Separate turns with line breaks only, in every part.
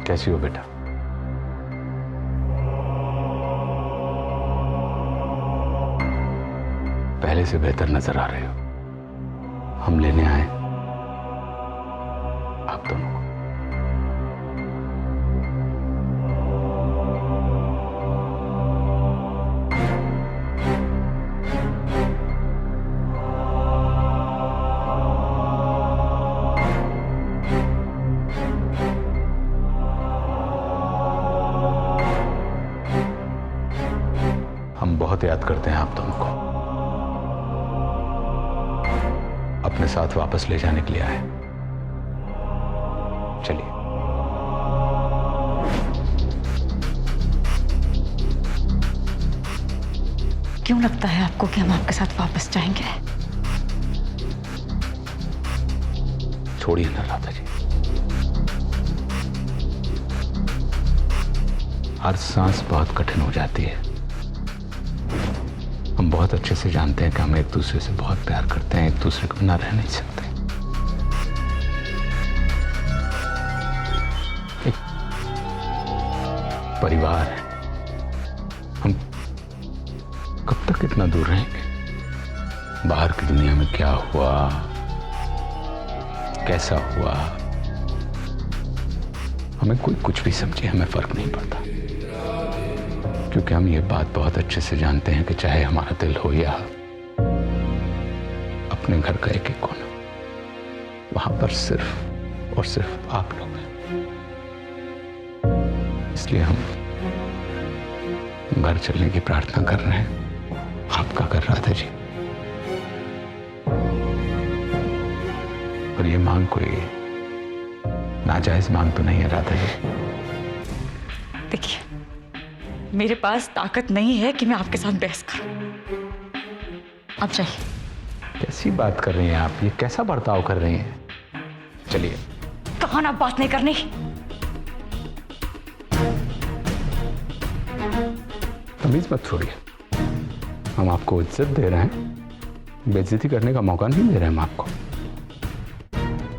कैसी हो बेटा? पहले से बेहतर नजर आ रहे हो। हम लेने आए आप दोनों को। हम बहुत याद करते हैं आप दोनों को। अपने साथ वापस ले जाने के लिए आए। चलिए।
क्यों लगता है आपको कि हम आपके साथ वापस जाएंगे?
छोड़िए ना राधा जी। हर सांस बहुत कठिन हो जाती है। हम बहुत अच्छे से जानते हैं कि हम एक दूसरे से बहुत प्यार करते हैं, एक दूसरे के बिना रह नहीं सकते। एक परिवार है। हम कब तक इतना दूर रहेंगे? बाहर की दुनिया में क्या हुआ, कैसा हुआ, हमें कोई कुछ भी समझे, हमें फर्क नहीं पड़ता, क्योंकि हम ये बात बहुत अच्छे से जानते हैं कि चाहे हमारा दिल हो या अपने घर का एक एक कोना, वहां पर सिर्फ और सिर्फ आप लोग हैं। इसलिए हम घर चलने की प्रार्थना कर रहे हैं। आपका घर राधा जी। और ये मांग कोई नाजायज मांग तो नहीं है राधा जी।
देखिए, मेरे पास ताकत नहीं है कि मैं आपके साथ बहस करूं। अब चाहिए।
कैसी बात कर रही हैं आप? ये कैसा बर्ताव कर रही हैं? चलिए।
कहा ना बात नहीं करनी।
तमीज मत छोड़िए। हम आपको इज्जत दे रहे हैं, बेइज्जती करने का मौका नहीं दे रहे हम आपको।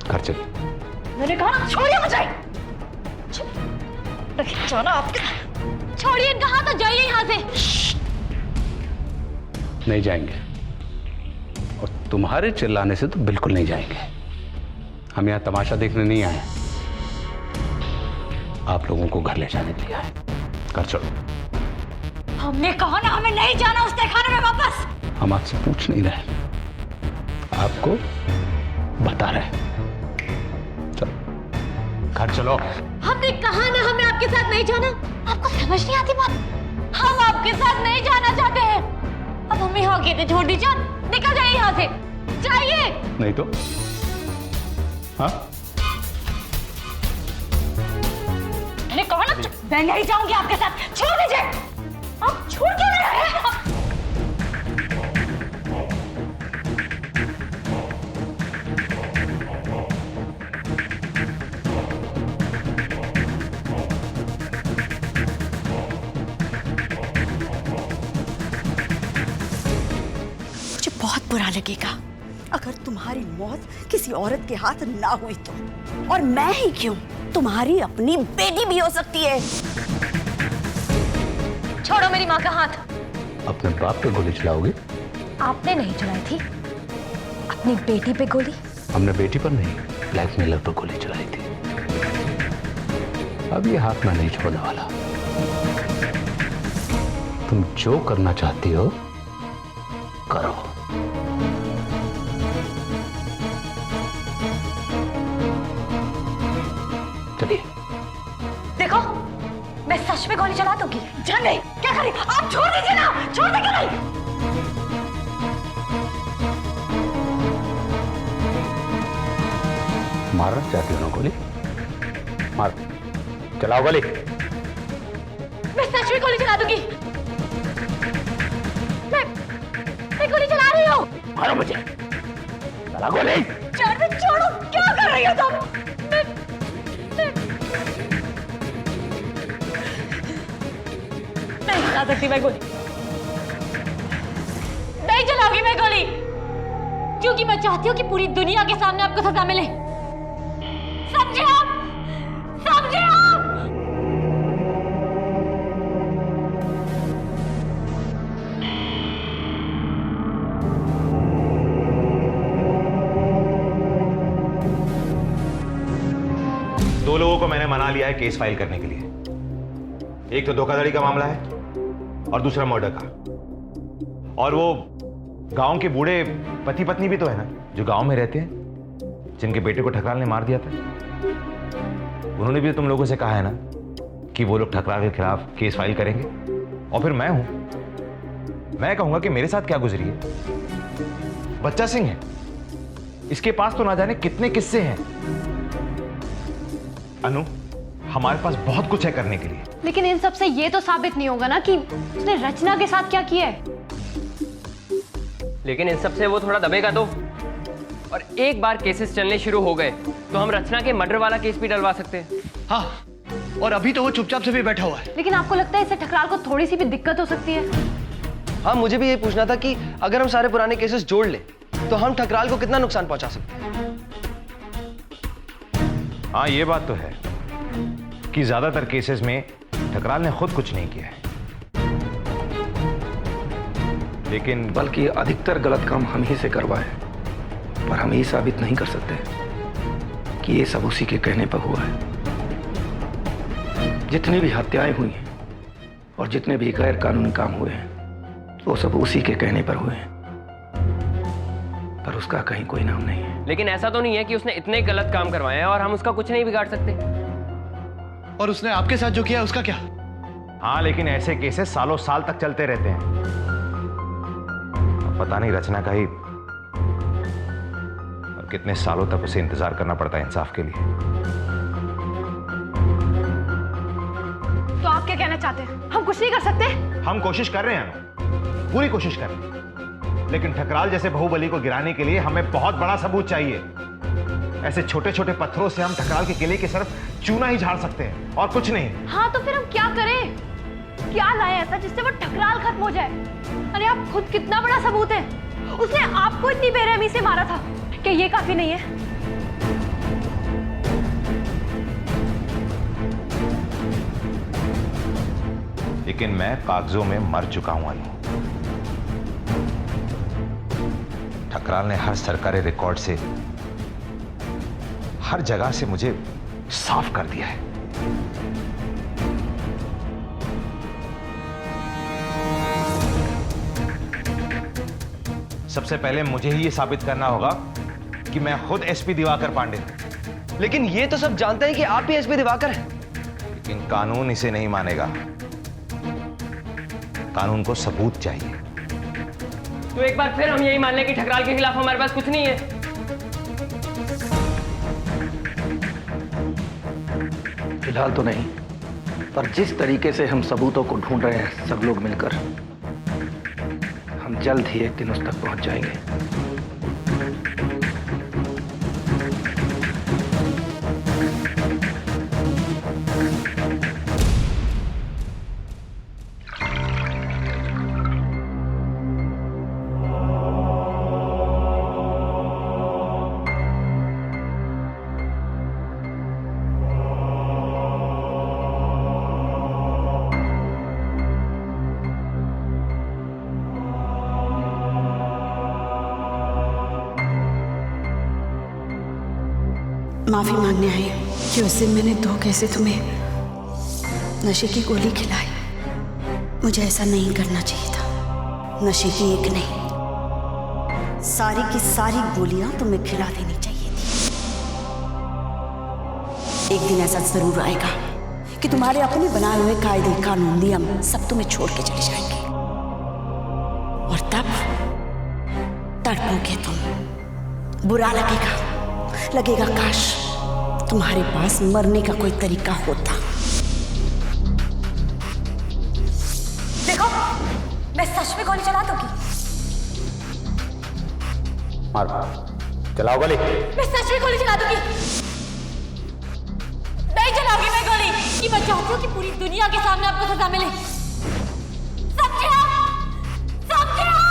घर चलिए।
मैंने कहा ना छोड़िए मुझे। जाना आपके साथ। छोड़िए इनका हाथ और जाइए यहां से।
नहीं जाएंगे, और तुम्हारे चिल्लाने से तो बिल्कुल नहीं जाएंगे। हम यहां तमाशा देखने नहीं आए, आप लोगों को घर ले जाने के लिए आए। घर चलो।
हमने कहा ना हमें नहीं जाना उस तहखाने में वापस।
हम आपसे पूछ नहीं रहे, आपको बता रहे हैं। चलो घर चलो।
हमने कहा ना हमें आपके साथ नहीं जाना। आपको समझ नहीं आती बात? हम आपके साथ नहीं जाना चाहते हैं। अब हमें यहाँ अकेले छोड़ दीजिए। निकल जाइए यहाँ से। जाइए।
नहीं तो हाँ,
मैंने कहा ना मैं नहीं जाऊंगी आपके साथ। छोड़ दीजिए। आप छोड़ क्यों नहीं रहे? बहुत बुरा लगेगा
अगर तुम्हारी मौत किसी औरत के हाथ ना हुई तो। और मैं ही क्यों, तुम्हारी अपनी बेटी भी हो सकती है।
छोड़ो मेरी माँ का हाथ।
अपने बाप पे गोली चलाओगे?
आपने नहीं चलाई थी, अपनी बेटी पे गोली।
हमने बेटी पर नहीं, ब्लैकमेलर पर गोली चलाई थी। अब ये हाथ में नहीं छोड़ने वाला। तुम जो करना चाहती हो करो। चलिए।
देखो, मैं सच में गोली चला दूंगी। जान नहीं क्या करें? आप छोड़ दीजिए ना। छोड़ दे क्या नहीं?
मारना चाहती हो ना गोली? मार, चलाओ गोली।
मैं सच में गोली चला दूंगी। मैं गोली चला रही हूँ।
मारो मुझे। चला गोली।
छोड़ो, क्या कर रही हो तुम? नहीं चला सकती मैं गोली। नहीं चलाऊंगी मैं गोली, क्योंकि मैं चाहती हूँ कि पूरी दुनिया के सामने आपको सजा मिले। समझे आप? समझे आप?
दो लोगों को मैंने मना लिया है केस फाइल करने के लिए। एक तो धोखाधड़ी का मामला है और दूसरा मर्डर का। और वो गांव के बूढ़े पति पत्नी भी तो है ना, जो गांव में रहते हैं, जिनके बेटे को ठकराल ने मार दिया था। उन्होंने भी तुम लोगों से कहा है ना कि वो लोग ठकराल के खिलाफ केस फाइल करेंगे। और फिर मैं हूं, मैं कहूंगा कि मेरे साथ क्या गुजरी है। बच्चा सिंह है, इसके पास तो ना जाने कितने किस्से हैं। अनु, हमारे पास बहुत कुछ है करने के लिए।
लेकिन इन सब से ये तो साबित नहीं होगा ना कि उसने रचना के साथ क्या किया है।
लेकिन इन सब से वो थोड़ा दबेगा तो। और एक बार केसेस चलने शुरू हो गए तो हम रचना के मर्डर वाला केस भी डलवा सकते हैं।
हाँ, और अभी तो वो चुपचाप से भी बैठा हुआ है।
लेकिन आपको लगता है इससे ठकराल को थोड़ी सी भी दिक्कत हो सकती है?
हाँ, मुझे भी ये पूछना था कि अगर हम सारे पुराने केसेस जोड़ लें तो हम ठकराल को कितना नुकसान पहुंचा सकते हैं।
हाँ, ये बात तो है कि ज्यादातर केसेस में ठकराल ने खुद कुछ नहीं किया है, लेकिन
बल्कि अधिकतर गलत काम हम ही से करवाए, पर हम ये साबित नहीं कर सकते कि ये सब उसी के कहने पर हुआ है। जितनी भी हत्याएं हुई हैं और जितने भी गैर कानूनी काम हुए हैं, वो सब उसी के कहने पर हुए हैं, पर उसका कहीं कोई नाम नहीं है।
लेकिन ऐसा तो नहीं है कि उसने इतने गलत काम करवाए हैं और हम उसका कुछ नहीं बिगाड़ सकते।
और उसने आपके साथ जो किया उसका क्या?
हाँ, लेकिन ऐसे केसेस सालों साल तक चलते रहते हैं। अब पता नहीं रचना का ही कितने सालों तक उसे इंतजार करना पड़ता है इंसाफ के लिए।
तो आप क्या कहना चाहते हैं? हम कुछ नहीं कर सकते?
हम कोशिश कर रहे हैं अनु, पूरी कोशिश कर रहे हैं, लेकिन ठकराल जैसे बाहुबली को गिराने के लिए हमें बहुत बड़ा सबूत चाहिए। ऐसे छोटे छोटे पत्थरों से हम ठकराल के किले की सिर्फ चूना ही झाड़ सकते हैं और कुछ नहीं।
हाँ, तो फिर हम क्या करें? क्या लाए ऐसा जिससे वो ठकराल खत्म हो जाए? अरे आप खुद कितना बड़ा सबूत है। उसने आपको इतनी बेरहमी से मारा था, क्या ये काफी नहीं है?
लेकिन मैं कागजों में मर चुका हूं अनु। ठकराल ने हर सरकारी रिकॉर्ड से, हर जगह से मुझे साफ कर दिया है। सबसे पहले मुझे ही यह साबित करना होगा कि मैं खुद एसपी दिवाकर पांडे हूं।
लेकिन ये तो सब जानते हैं कि आप ही एसपी दिवाकर हैं।
लेकिन कानून इसे नहीं मानेगा। कानून को सबूत चाहिए।
तो एक बार फिर हम यही मान लें कि ठकराल के खिलाफ हमारे पास कुछ नहीं है।
फिलहाल तो नहीं, पर जिस तरीके से हम सबूतों को ढूंढ रहे हैं सब लोग मिलकर, हम जल्द ही एक दिन उस तक पहुंच जाएंगे।
माफी मांगने आई कि उस दिन मैंने धोखे से तुम्हें नशे की गोली खिलाई। मुझे ऐसा नहीं करना चाहिए था। नशे की एक नहीं, सारी की सारी गोलियां तुम्हें खिला देनी चाहिए थी। एक दिन ऐसा जरूर आएगा कि तुम्हारे अपने बनाए हुए कायदे कानून नियम सब तुम्हें छोड़ के चले जाएंगे, और तब तड़पोगे तुम। बुरा लगेगा काश तुम्हारे पास मरने का कोई तरीका होता।
देखो, मैं सच में गोली चला दूंगी।
मार, चलाओ गोली।
मैं सच में गोली चला दूंगी। नहीं चलाऊंगी मैं गोली, कि मैं चाहती हूँ कि पूरी दुनिया के सामने आपको सजा मिले। समझे आप? समझे आप?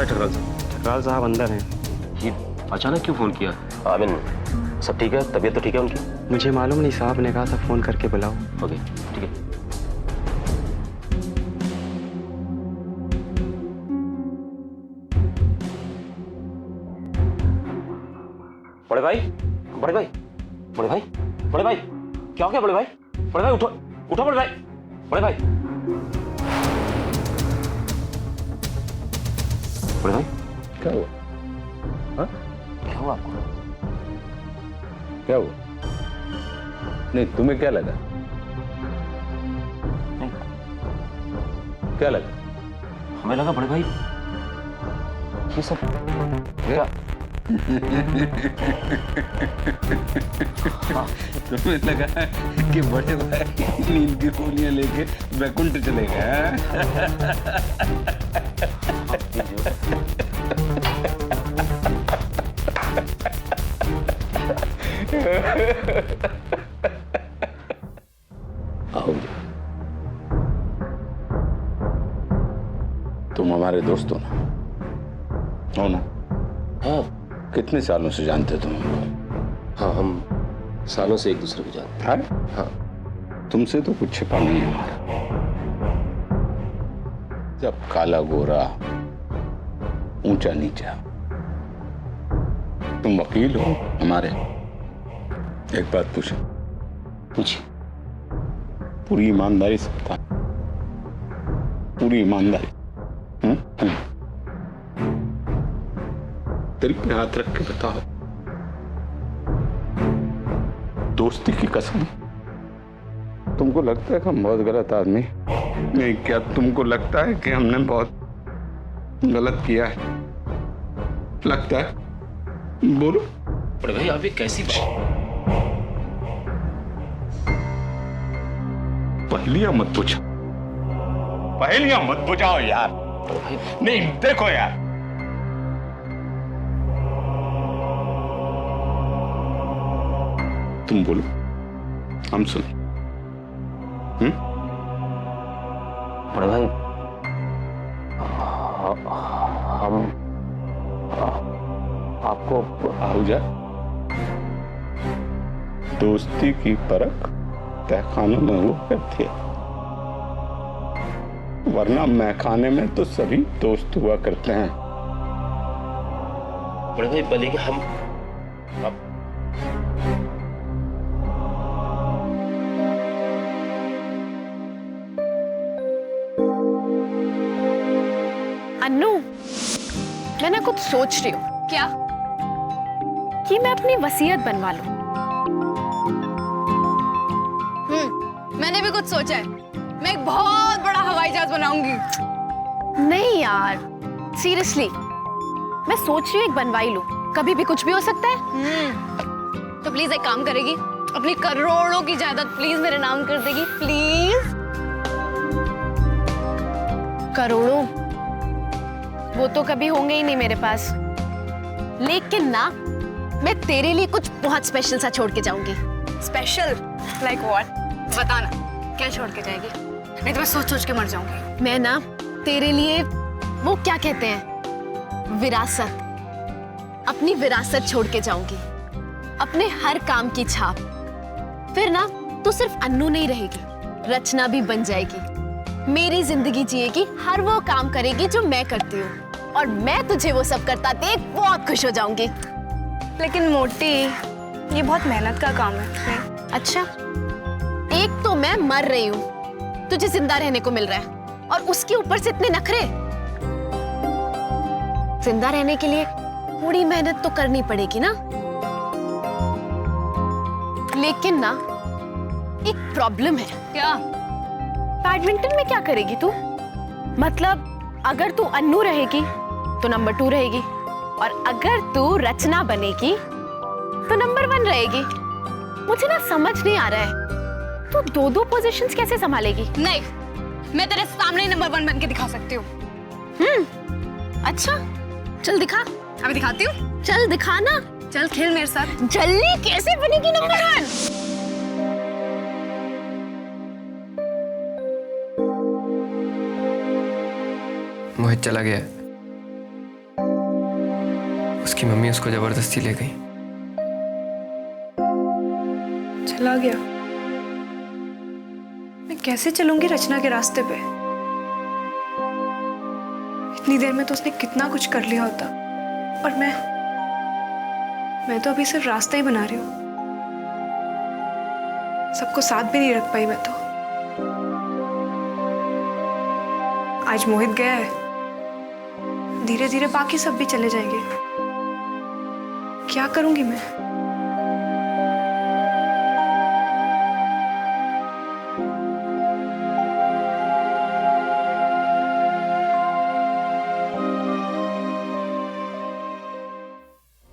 ठकराल साहब?
ठकराल साहब अंदर हैं।
ये अचानक क्यों फोन किया? आमिन, सब ठीक है? तबीयत तो ठीक है उनकी?
मुझे मालूम नहीं, साहब ने कहा था फोन करके बुलाओ।
ओके, ठीक है। बड़े भाई, बड़े भाई, बड़े भाई, बड़े भाई, क्या हो गया बड़े भाई? बड़े भाई उठो, उठो बड़े भाई, बड़े भाई, बड़े भाई,
क्या हुआ? हाँ?
क्या हुआ आपको?
क्या हुआ? नहीं, तुम्हें क्या लगा?
नहीं,
क्या लगा?
हमें लगा बड़े भाई ये सब क्या?
तुम्हें लगा कि बड़े भाई नींद की गोलियां लेके वैकुंठ चले गए? आओ, तुम हमारे दोस्त हो ना? हो ना?
हाँ
कितने सालों से जानते हो तुम हमको?
हाँ, हम सालों से एक दूसरे को जानते
हैं?
हैं। हाँ,
तुमसे तो कुछ छिपा नहीं है हमारा। जब काला गोरा, ऊंचा नीचा, तुम वकील हो हमारे। एक बात पूछो?
पूछिए।
पूरी ईमानदारी से बता, पूरी ईमानदारी। दिल पे हाथ रख के बताओ, दोस्ती की कसम। तुमको लगता है कि हम बहुत गलत आदमी? नहीं, क्या तुमको लगता है कि हमने बहुत गलत किया है? लगता है? बोलो।
बड़े भाई आप ये कैसी बात?
पहेलियां मत पूछो, पहेलियां मत बुझाओ यार। नहीं देखो यार, तुम बोलो, हम सुने।
बड़े भाई हम आपको
आहूजा, दोस्ती की परख तहखानों में हुआ करती है, वरना मैखाने में तो सभी दोस्त हुआ करते हैं।
बड़े भाई भले कि हम
अन्नू, मैं ना कुछ सोच रही हूँ। क्या? कि मैं अपनी वसीयत बनवा लूं।
मैंने भी कुछ सोचा है। मैं एक बहुत बड़ा हवाई जहाज बनाऊंगी।
नहीं यार, सीरियसली मैं सोच रही हूँ एक बनवाई लूं। कभी भी कुछ भी हो सकता है।
तो प्लीज एक काम करेगी, अपनी करोड़ों की जायदाद प्लीज मेरे नाम कर देगी, प्लीज।
करोड़ों वो तो कभी होंगे ही नहीं मेरे पास, लेकिन ना मैं तेरे लिए कुछ बहुत स्पेशल सा छोड़ के जाऊंगी।
स्पेशल? Like what? बताना, क्या छोड़ के जाएगी? नहीं तो मैं सोच सोच के मर जाऊंगी।
मैं ना तेरे लिए वो क्या कहते हैं, विरासत, अपनी विरासत छोड़ के जाऊंगी, अपने हर काम की छाप। फिर ना तू सिर्फ अन्नू नहीं रहेगी, रचना भी बन जाएगी, मेरी जिंदगी जिएगी, हर वो काम करेगी जो मैं करती हूँ, और मैं तुझे वो सब करता देख बहुत खुश हो जाऊंगी।
लेकिन मोटी, ये बहुत मेहनत का काम है।
अच्छा, एक तो मैं मर रही हूँ, तुझे जिंदा रहने को मिल रहा है, और उसके ऊपर से इतने नखरे। जिंदा रहने के लिए थोड़ी मेहनत तो करनी पड़ेगी ना। लेकिन ना एक प्रॉब्लम है।
क्या?
बैडमिंटन में क्या करेगी तू? मतलब अगर तू अन्नू रहेगी तो नंबर 2 रहेगी, और अगर तू रचना बनेगी तो नंबर 1 रहेगी। मुझे ना समझ नहीं आ रहा है, तू 2-2 पोजीशंस कैसे संभालेगी?
नहीं, मैं तेरे सामने ही नंबर 1 बन के दिखा सकती हूँ।
अच्छा, चल दिखा।
अभी दिखाती हूँ।
चल दिखाना।
चल खेल मेरे साथ।
जल्दी कैसे बनेगी नंबर 1?
मोहित चला गया। उसकी मम्मी उसको जबरदस्ती ले गई।
चला गया। मैं कैसे चलूंगी रचना के रास्ते पे? इतनी देर में तो उसने कितना कुछ कर लिया होता, और मैं तो अभी सिर्फ रास्ता ही बना रही हूँ। सबको साथ भी नहीं रख पाई मैं तो। आज मोहित गया है, धीरे धीरे बाकी सब भी चले जाएंगे। क्या करूंगी मैं?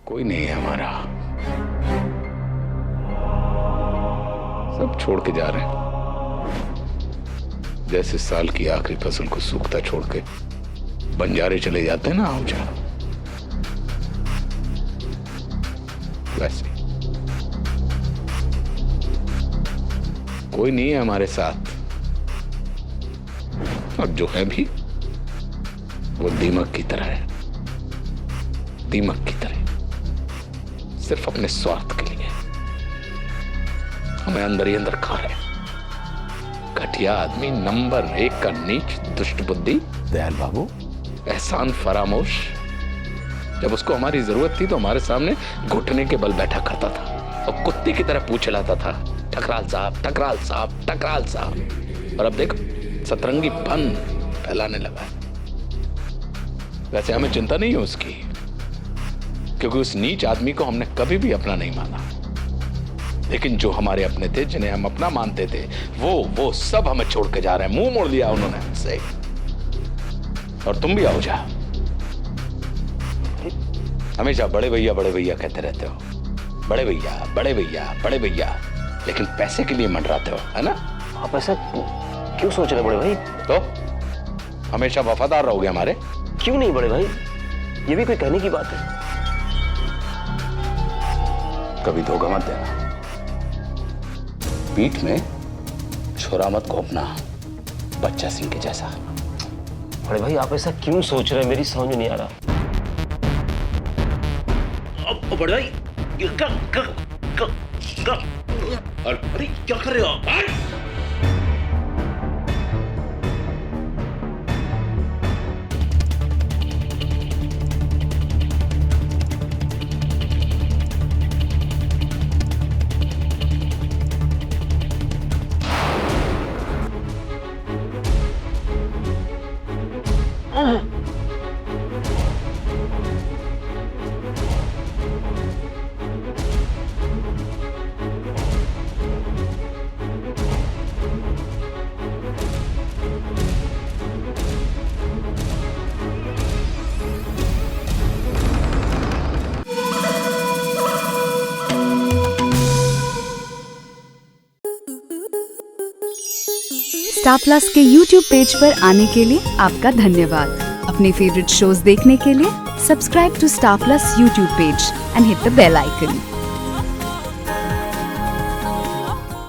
कोई नहीं है हमारा, सब छोड़ के जा रहे हैं। जैसे साल की आखिरी फसल को सूखता छोड़ के बंजारे चले जाते हैं ना आउजा, वैसे कोई नहीं है हमारे साथ, और जो है भी वो दीमक की तरह है, दीमक की तरह, सिर्फ अपने स्वार्थ के लिए हमें अंदर ही अंदर खा रहे। घटिया आदमी, नंबर 1 का नीच, दुष्ट बुद्धि।
दयाल बाबू,
एहसान फरामोश। जब उसको हमारी जरूरत थी तो हमारे सामने घुटने के बल बैठा करता था और कुत्ते की तरह पूछ चलाता था, ठकराल साहब, ठकराल साहब, ठकराल साहब। और अब देखो सतरंगी फन फैलाने लगा। वैसे हमें चिंता नहीं है उसकी, क्योंकि उस नीच आदमी को हमने कभी भी अपना नहीं माना। लेकिन जो हमारे अपने थे, जिन्हें हम अपना मानते थे, वो सब हमें छोड़ के जा रहे हैं। मुंह मोड़ लिया उन्होंने हमसे। और तुम भी आओ जा, हमेशा बड़े भैया कहते रहते हो, बड़े भैया, बड़े भैया, बड़े भैया, लेकिन पैसे के लिए मंडराते हो, है ना?
आप ऐसा क्यों सोच रहे बड़े भाई?
तो हमेशा वफादार रहोगे हमारे?
क्यों नहीं बड़े भाई, ये भी कोई कहने की बात है?
कभी धोखा मत देना, पीठ में छुरा मत घोंपना, बच्चा सिंह के जैसा।
बड़े भाई आप ऐसा क्यों सोच रहे हैं, मेरी समझ में नहीं आ रहा। अब बड़े भाई अरे क्या कर रहे हो आप?
स्टार प्लस के YouTube पेज पर आने के लिए आपका धन्यवाद। अपने फेवरेट शोज देखने के लिए subscribe to Star Plus YouTube page and hit the bell icon.